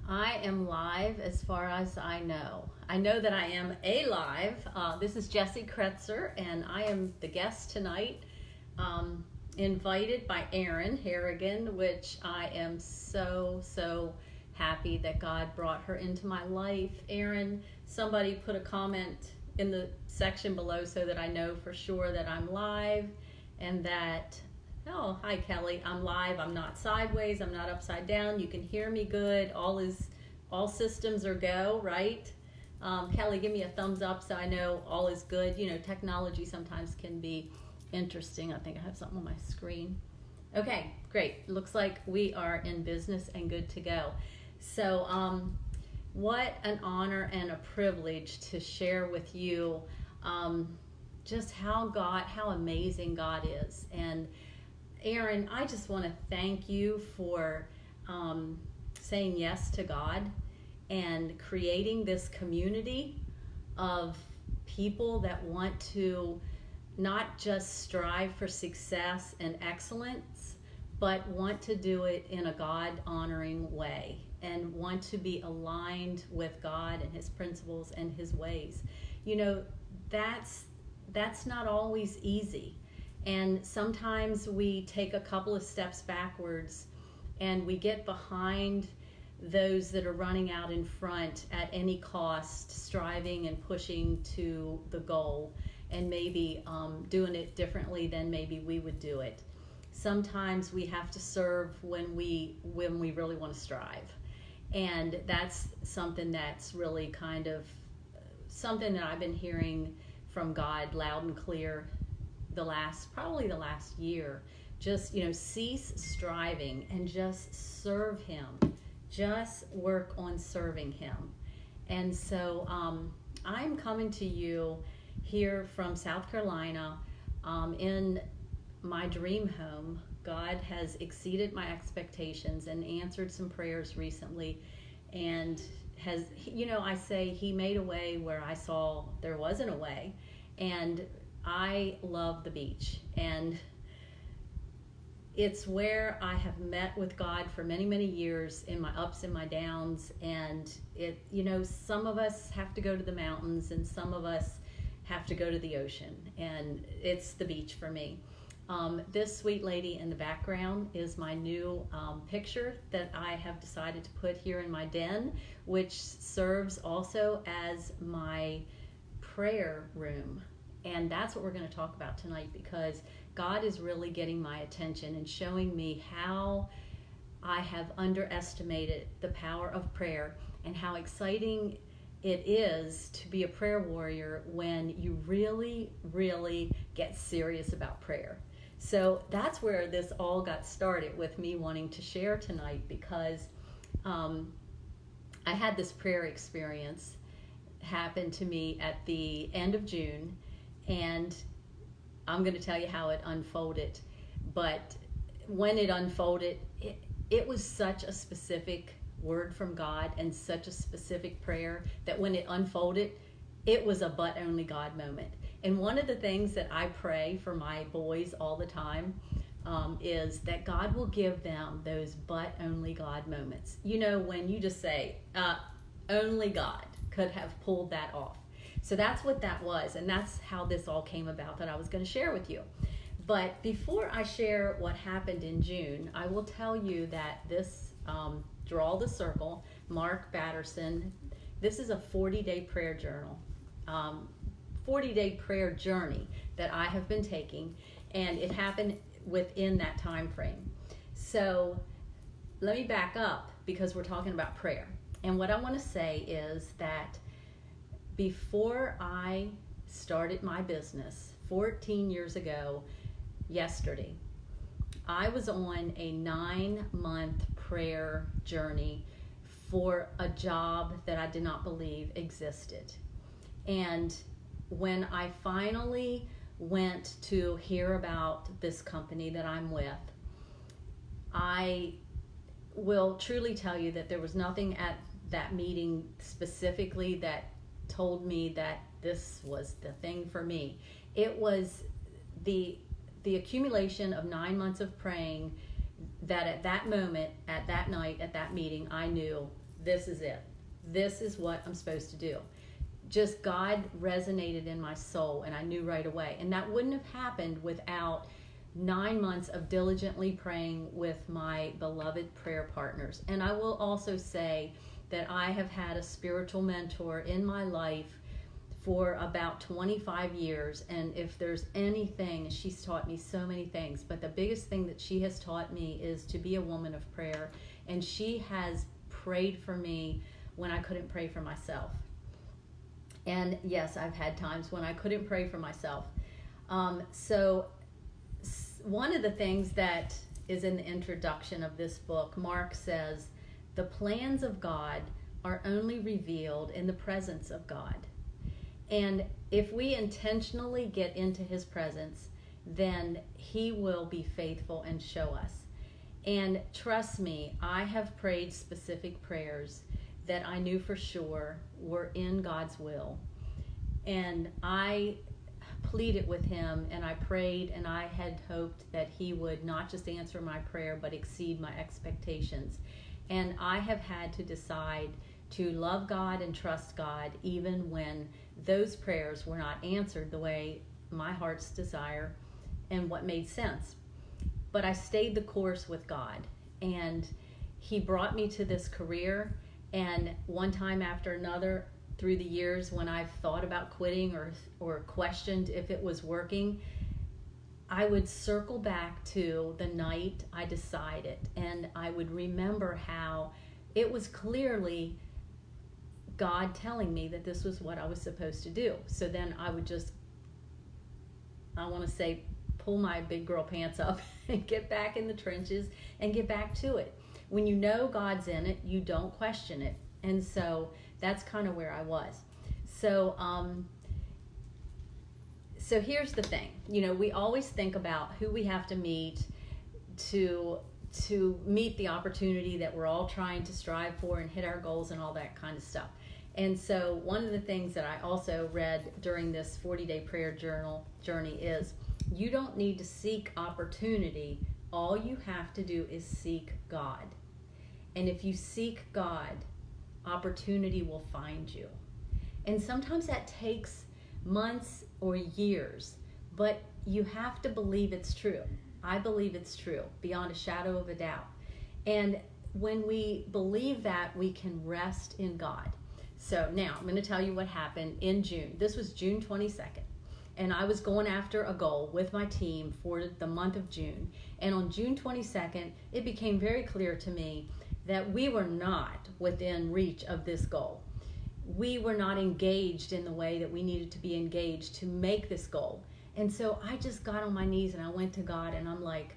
I am live as far as I know. I know that I am alive. This is Jessie Kretzer, and I am the guest tonight, invited by Erin Harrigan, which I am so happy that God brought her into my life. Erin, somebody put a comment in the section below so that I know for sure that I'm live and that, oh, hi Kelly, I'm live, I'm not sideways, I'm not upside down, you can hear me good, all systems are go, right? Kelly, give me a thumbs up so I know all is good. You know, technology sometimes can be interesting. I think I have something on my screen. Okay, great. Looks like we are in business and good to go. So, what an honor and a privilege to share with you just how amazing God is. And Erin, I just want to thank you for saying yes to God and creating this community of people that want to not just strive for success and excellence, but want to do it in a God-honoring way and want to be aligned with God and His principles and His ways. You know, that's not always easy. And sometimes we take a couple of steps backwards and we get behind those that are running out in front at any cost, striving and pushing to the goal, and maybe doing it differently than maybe we would do it. Sometimes we have to serve when we really want to strive. And that's something that's really kind of something that I've been hearing from God loud and clear probably the last year. Just, cease striving and just serve Him. Just work on serving Him. And so I'm coming to you here from South Carolina in my dream home. God has exceeded my expectations and answered some prayers recently, and has, I say He made a way where I saw there wasn't a way. And I love the beach, and it's where I have met with God for many years in my ups and my downs. And some of us have to go to the mountains and some of us have to go to the ocean, and it's the beach for me. This sweet lady in the background is my new picture that I have decided to put here in my den, which serves also as my prayer room. And that's what we're going to talk about tonight, because God is really getting my attention and showing me how I have underestimated the power of prayer and how exciting it is to be a prayer warrior when you really get serious about prayer. So that's where this all got started, with me wanting to share tonight, because I had this prayer experience happen to me at the end of June, and I'm going to tell you how it unfolded. But when it unfolded, it was such a specific word from God and such a specific prayer that when it unfolded, it was a but only God moment. And one of the things that I pray for my boys all the time is that God will give them those but only God moments. When you just say, only God could have pulled that off. So that's what that was, and that's how this all came about that I was going to share with you. But before I share what happened in June, I will tell you that this Draw the Circle, Mark Batterson, this is a 40-day prayer journal, 40-day prayer journey that I have been taking, and it happened within that time frame. So let me back up, because we're talking about prayer. And what I want to say is that before I started my business 14 years ago yesterday, I was on a 9-month prayer journey for a job that I did not believe existed. And when I finally went to hear about this company that I'm with, I will truly tell you that there was nothing at that meeting specifically that told me that this was the thing for me. It was the accumulation of 9 months of praying that at that moment, at that night, at that meeting, I knew this is it. This is what I'm supposed to do. Just God resonated in my soul, and I knew right away. And that wouldn't have happened without 9 months of diligently praying with my beloved prayer partners. And I will also say that I have had a spiritual mentor in my life for about 25 years. And if there's anything, she's taught me so many things, but the biggest thing that she has taught me is to be a woman of prayer. And she has prayed for me when I couldn't pray for myself. And yes, I've had times when I couldn't pray for myself. So one of the things that is in the introduction of this book, Mark says, the plans of God are only revealed in the presence of God. And if we intentionally get into his presence, then he will be faithful and show us. And trust me, I have prayed specific prayers that I knew for sure were in God's will. And I pleaded with him, and I prayed, and I had hoped that he would not just answer my prayer, but exceed my expectations. And I have had to decide to love God and trust God, even when those prayers were not answered the way my heart's desire and what made sense. But I stayed the course with God, and he brought me to this career. And one time after another, through the years, when I've thought about quitting or questioned if it was working, I would circle back to the night I decided, and I would remember how it was clearly God telling me that this was what I was supposed to do. So then I would just, I want to say, pull my big girl pants up and get back in the trenches and get back to it. When you know God's in it, you don't question it. And so that's kind of where I was. So so here's the thing. You know, we always think about who we have to meet to meet the opportunity that we're all trying to strive for and hit our goals and all that kind of stuff. And so one of the things that I also read during this 40-day prayer journey is you don't need to seek opportunity. All you have to do is seek God. And if you seek God, opportunity will find you. And sometimes that takes months or years, but you have to believe it's true. I believe it's true beyond a shadow of a doubt. And when we believe that, we can rest in God. So now I'm going to tell you what happened in June. This was June 22nd. And I was going after a goal with my team for the month of June. And on June 22nd, it became very clear to me that we were not within reach of this goal. We were not engaged in the way that we needed to be engaged to make this goal. And so I just got on my knees and I went to God, and I'm like,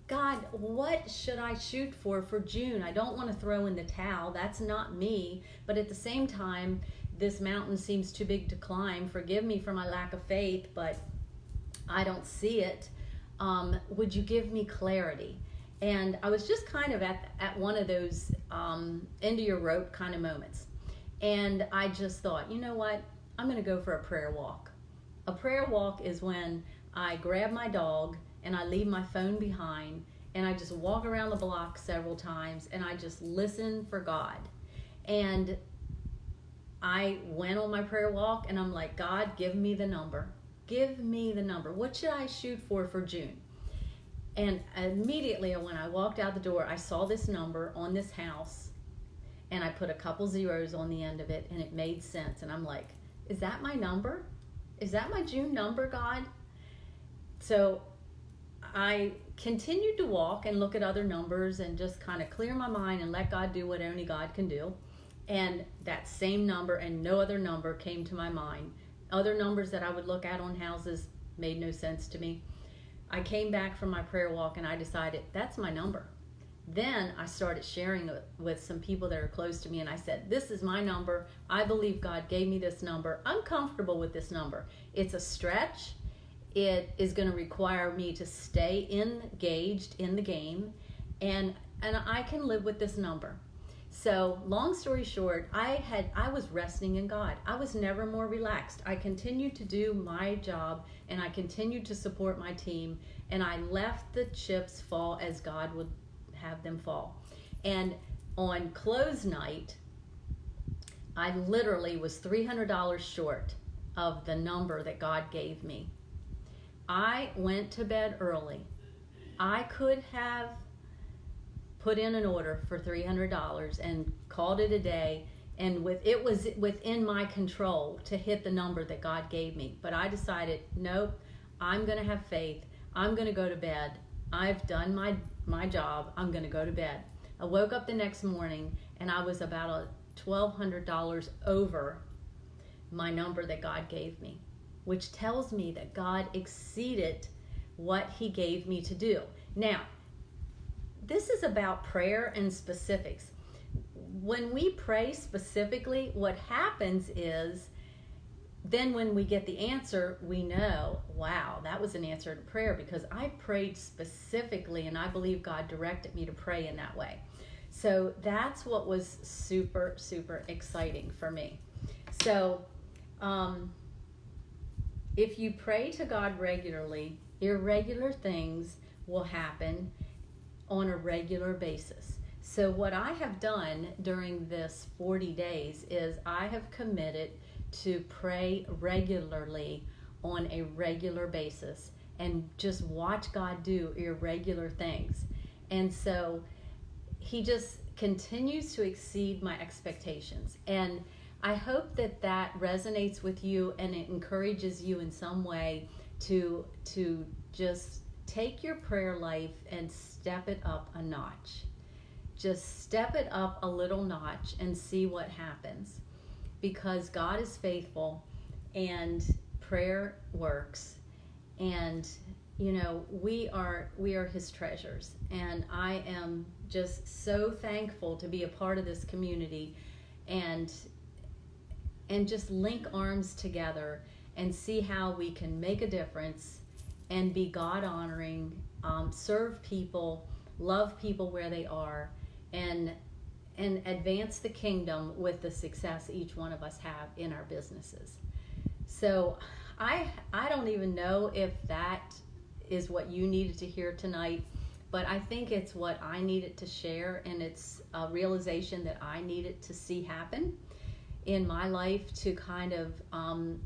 God, what should I shoot for June? I don't want to throw in the towel. That's not me. But at the same time, this mountain seems too big to climb. Forgive me for my lack of faith, but I don't see it. Would you give me clarity? And I was just kind of at one of those end of your rope kind of moments. And I just thought, you know what? I'm going to go for a prayer walk. A prayer walk is when I grab my dog and I leave my phone behind, and I just walk around the block several times, and I just listen for God. And I went on my prayer walk, and I'm like, God, give me the number. Give me the number. What should I shoot for June? And immediately when I walked out the door, I saw this number on this house, and I put a couple zeros on the end of it, and it made sense. And I'm like, is that my number? Is that my June number, God? So I continued to walk and look at other numbers and just kind of clear my mind and let God do what only God can do. And that same number and no other number came to my mind. Other numbers that I would look at on houses made no sense to me. I came back from my prayer walk and I decided, that's my number. Then I started sharing it with some people that are close to me, and I said, this is my number. I believe God gave me this number. I'm comfortable with this number. It's a stretch. It is going to require me to stay engaged in the game, and I can live with this number. So long story short, I was resting in God. I was never more relaxed. I continued to do my job, and I continued to support my team, and I left the chips fall as God would have them fall. And on close night, I literally was $300 short of the number that God gave me. I went to bed early. I could have put in an order for $300 and called it a day, and it was within my control to hit the number that God gave me. But I decided, nope, I'm going to have faith. I'm going to go to bed. I've done my job. I'm going to go to bed. I woke up the next morning and I was about $1,200 over my number that God gave me, which tells me that God exceeded what he gave me to do. Now, this is about prayer and specifics. When we pray specifically, what happens is then when we get the answer, we know, wow, that was an answer to prayer because I prayed specifically and I believe God directed me to pray in that way. So that's what was super, super exciting for me. So if you pray to God regularly, irregular things will happen on a regular basis. So what I have done during this 40 days is I have committed to pray regularly on a regular basis and just watch God do irregular things. And so he just continues to exceed my expectations. And I hope that that resonates with you and it encourages you in some way to just take your prayer life and step it up a notch. Just step it up a little notch and see what happens. Because God is faithful and prayer works. And you know, we are his treasures. And I am just so thankful to be a part of this community and just link arms together and see how we can make a difference and be God honoring, serve people, love people where they are, and advance the kingdom with the success each one of us have in our businesses. So I don't even know if that is what you needed to hear tonight, but I think it's what I needed to share, and it's a realization that I needed to see happen in my life to kind of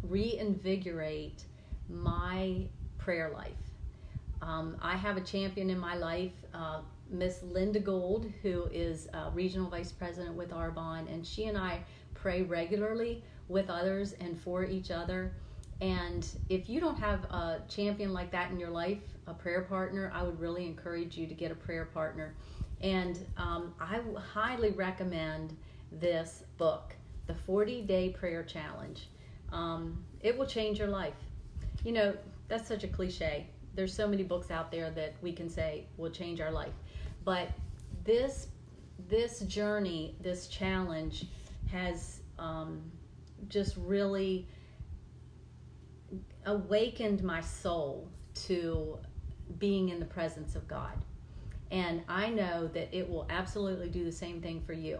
reinvigorate my prayer life. I have a champion in my life, Miss Linda Gould, who is Regional Vice President with Arbonne, and she and I pray regularly with others and for each other. And if you don't have a champion like that in your life, a prayer partner, I would really encourage you to get a prayer partner. And I highly recommend this book, The 40-Day Prayer Challenge. It will change your life. You know, that's such a cliche. There's so many books out there that we can say will change our life. But this journey, this challenge has just really awakened my soul to being in the presence of God. And I know that it will absolutely do the same thing for you,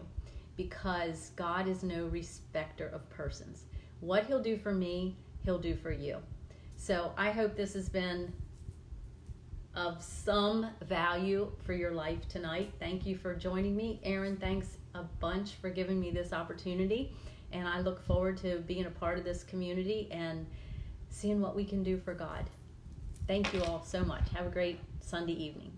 because God is no respecter of persons. What he'll do for me, he'll do for you. So I hope this has been of some value for your life tonight. Thank you for joining me. Aaron, thanks a bunch for giving me this opportunity. And I look forward to being a part of this community and seeing what we can do for God. Thank you all so much. Have a great Sunday evening.